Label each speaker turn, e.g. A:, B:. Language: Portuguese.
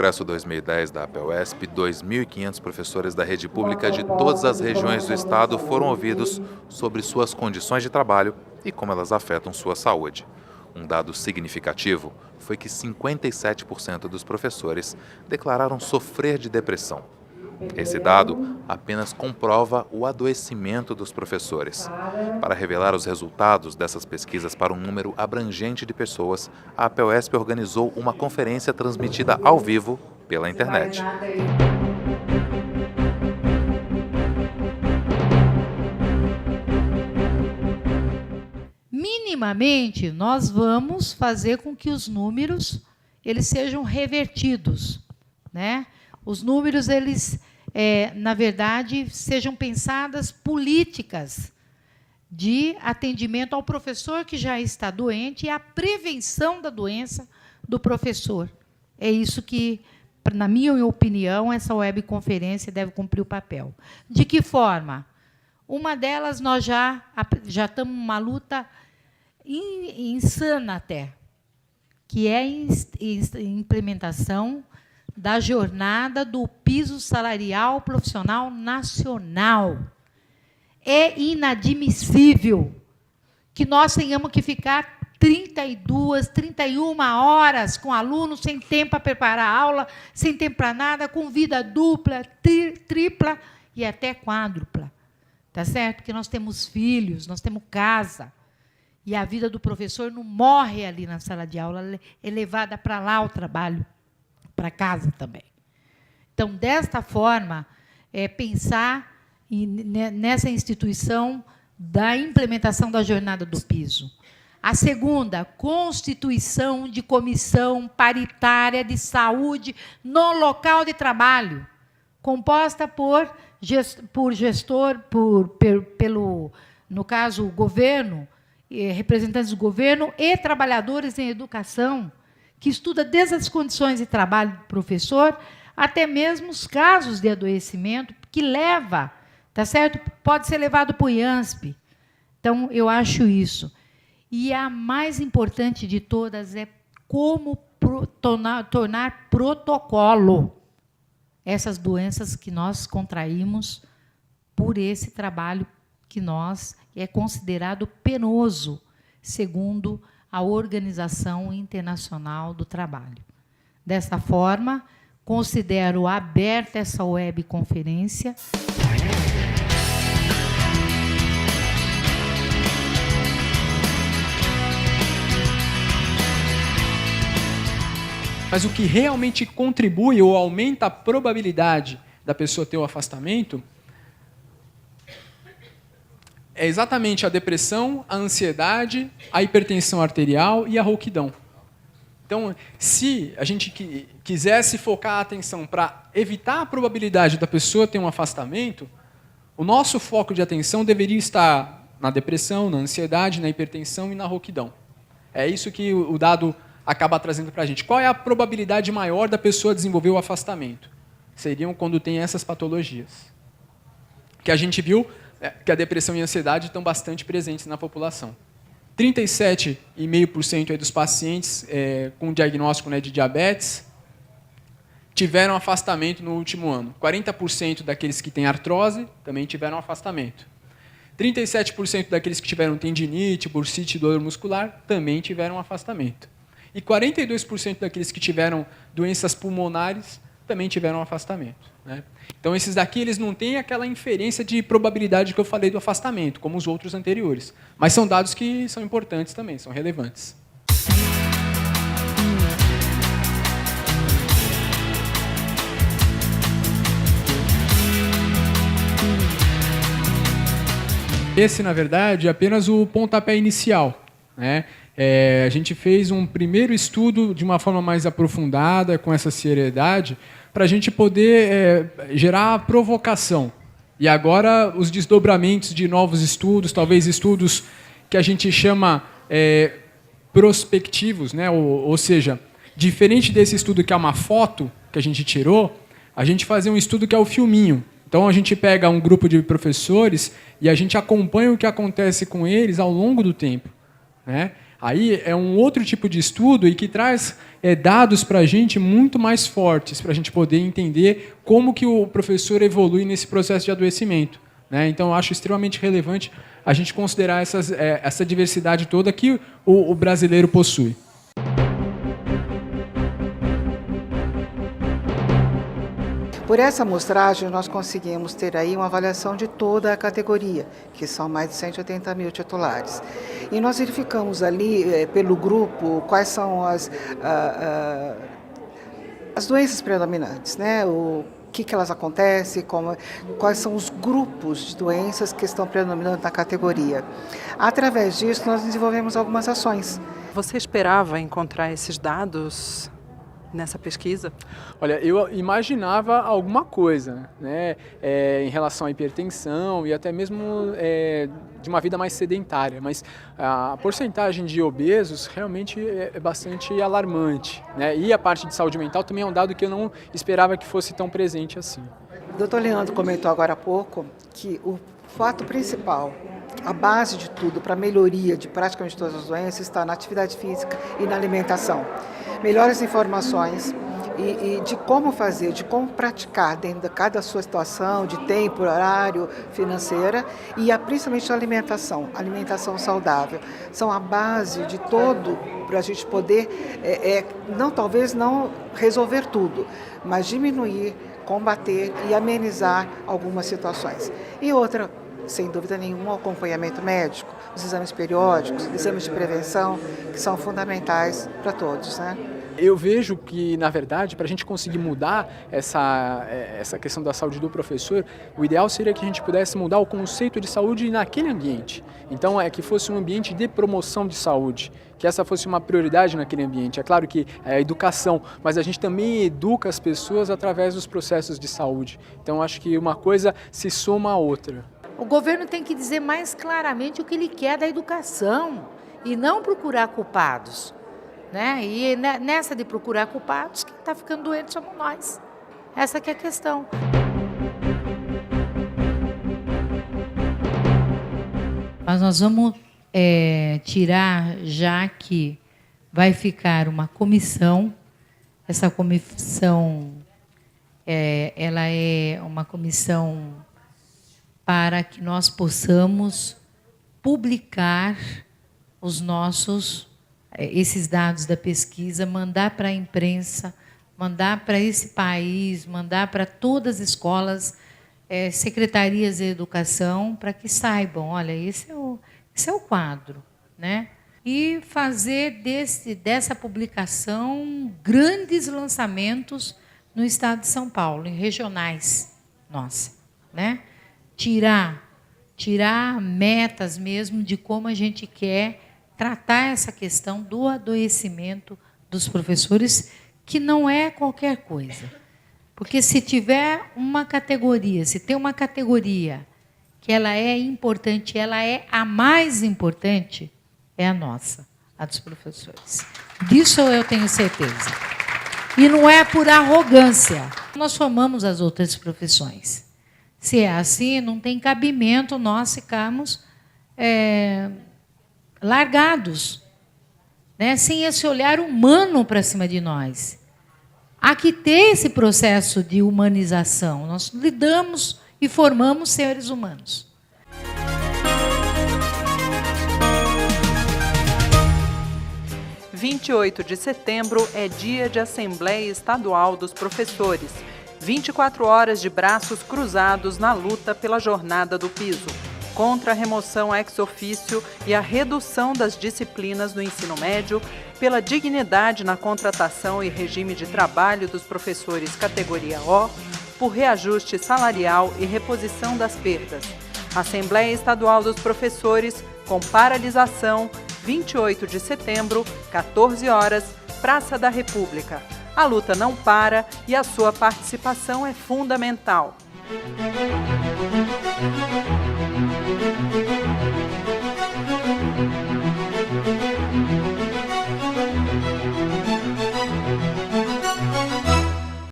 A: Congresso 2010 da APUESP, 2.500 professores da rede pública de todas as regiões do estado foram ouvidos sobre suas condições de trabalho e como elas afetam sua saúde. Um dado significativo foi que 57% dos professores declararam sofrer de depressão. Esse dado apenas comprova o adoecimento dos professores. Para revelar os resultados dessas pesquisas para um número abrangente de pessoas, a APUESP organizou uma conferência transmitida ao vivo pela internet.
B: Minimamente, nós vamos fazer com que os números eles sejam revertidos, né? Os números, eles, na verdade, sejam pensadas políticas de atendimento ao professor que já está doente e a prevenção da doença do professor. É isso que, na minha opinião, essa webconferência deve cumprir o papel. De que forma? Uma delas, nós já estamos numa luta insana até, que é a implementação da jornada do piso salarial profissional nacional. É inadmissível que nós tenhamos que ficar 32, 31 horas com alunos, sem tempo para preparar a aula, sem tempo para nada, com vida dupla, tripla e até quádrupla. Tá certo? Porque nós temos filhos, nós temos casa. E a vida do professor não morre ali na sala de aula, é levada para lá o trabalho, para casa também. Então, desta forma, pensar nessa instituição da implementação da jornada do piso. A segunda, constituição de comissão paritária de saúde no local de trabalho, composta pelo, no caso, o governo, representantes do governo e trabalhadores em educação, que estuda desde as condições de trabalho do professor até mesmo os casos de adoecimento que leva, tá certo? Pode ser levado para o IANSP. Então, eu acho isso. E a mais importante de todas é como tornar protocolo essas doenças que nós contraímos por esse trabalho que é considerado penoso, segundo a Organização Internacional do Trabalho. Dessa forma, considero aberta essa webconferência.
C: Mas o que realmente contribui ou aumenta a probabilidade da pessoa ter o afastamento é exatamente a depressão, a ansiedade, a hipertensão arterial e a rouquidão. Então, se a gente quisesse focar a atenção para evitar a probabilidade da pessoa ter um afastamento, o nosso foco de atenção deveria estar na depressão, na ansiedade, na hipertensão e na rouquidão. É isso que o dado acaba trazendo para a gente. Qual é a probabilidade maior da pessoa desenvolver o afastamento? Seriam quando tem essas patologias. Que a gente viu que a depressão e a ansiedade estão bastante presentes na população. 37,5% dos pacientes com diagnóstico de diabetes tiveram afastamento no último ano. 40% daqueles que têm artrose também tiveram afastamento. 37% daqueles que tiveram tendinite, bursite e dor muscular também tiveram afastamento. E 42% daqueles que tiveram doenças pulmonares também tiveram afastamento, né? Então, esses daqui eles não têm aquela inferência de probabilidade que eu falei do afastamento, como os outros anteriores. Mas são dados que são importantes também, são relevantes. Esse, na verdade, é apenas o pontapé inicial, né? A gente fez um primeiro estudo de uma forma mais aprofundada, com essa seriedade, para a gente poder gerar a provocação. E agora os desdobramentos de novos estudos, talvez estudos que a gente chama prospectivos, né? Ou seja, diferente desse estudo que é uma foto que a gente tirou, a gente fazia um estudo que é o filminho. Então, a gente pega um grupo de professores e a gente acompanha o que acontece com eles ao longo do tempo, né? Aí é um outro tipo de estudo e que traz dados para a gente muito mais fortes, para a gente poder entender como que o professor evolui nesse processo de adoecimento, né? Então, eu acho extremamente relevante a gente considerar essa diversidade toda que o brasileiro possui.
D: Por essa amostragem, nós conseguimos ter aí uma avaliação de toda a categoria, que são mais de 180 mil titulares. E nós verificamos ali, pelo grupo, quais são as doenças predominantes, né? O que elas acontecem, quais são os grupos de doenças que estão predominando na categoria. Através disso, nós desenvolvemos algumas ações.
E: Você esperava encontrar esses dados nessa pesquisa?
C: Olha, eu imaginava alguma coisa, né, em relação à hipertensão e até mesmo de uma vida mais sedentária, mas a porcentagem de obesos realmente é bastante alarmante, né, e a parte de saúde mental também é um dado que eu não esperava que fosse tão presente assim.
D: O Dr. Leandro comentou agora há pouco que o fato principal, a base de tudo para a melhoria de praticamente todas as doenças está na atividade física e na alimentação. Melhores informações e de como fazer, de como praticar dentro de cada sua situação, de tempo, horário, financeira e principalmente a alimentação saudável. São a base de todo para a gente poder, talvez não resolver tudo, mas diminuir, combater e amenizar algumas situações. E outra, sem dúvida nenhuma, o acompanhamento médico, os exames periódicos, exames de prevenção, que são fundamentais para todos, né?
C: Eu vejo que, na verdade, para a gente conseguir mudar essa questão da saúde do professor, o ideal seria que a gente pudesse mudar o conceito de saúde naquele ambiente. Então, que fosse um ambiente de promoção de saúde, que essa fosse uma prioridade naquele ambiente. É claro que é a educação, mas a gente também educa as pessoas através dos processos de saúde. Então, acho que uma coisa se soma à outra.
B: O governo tem que dizer mais claramente o que ele quer da educação e não procurar culpados, né? E nessa de procurar culpados, quem está ficando doente somos nós. Essa que é a questão. Mas nós vamos tirar, já que vai ficar uma comissão. Essa comissão, ela é uma comissão para que nós possamos publicar esses dados da pesquisa, mandar para a imprensa, mandar para esse país, mandar para todas as escolas, secretarias de educação, para que saibam, olha, esse é o quadro, né? E fazer dessa publicação grandes lançamentos no estado de São Paulo, em regionais, né? Tirar metas mesmo de como a gente quer tratar essa questão do adoecimento dos professores, que não é qualquer coisa. Porque se tiver uma categoria, se tem uma categoria que ela é importante, ela é a mais importante, é a nossa, a dos professores. Disso eu tenho certeza. E não é por arrogância. Nós formamos as outras profissões. Se é assim, não tem cabimento nós ficarmos largados, né, sem esse olhar humano para cima de nós. Há que ter esse processo de humanização. Nós lidamos e formamos seres humanos.
E: Dia 28 de setembro é dia de Assembleia Estadual dos Professores. 24 horas de braços cruzados na luta pela jornada do piso, contra a remoção ex officio e a redução das disciplinas no ensino médio, pela dignidade na contratação e regime de trabalho dos professores categoria O, por reajuste salarial e reposição das perdas. Assembleia Estadual dos Professores, com paralisação, 28 de setembro, 14 horas, Praça da República. A luta não para e a sua participação é fundamental.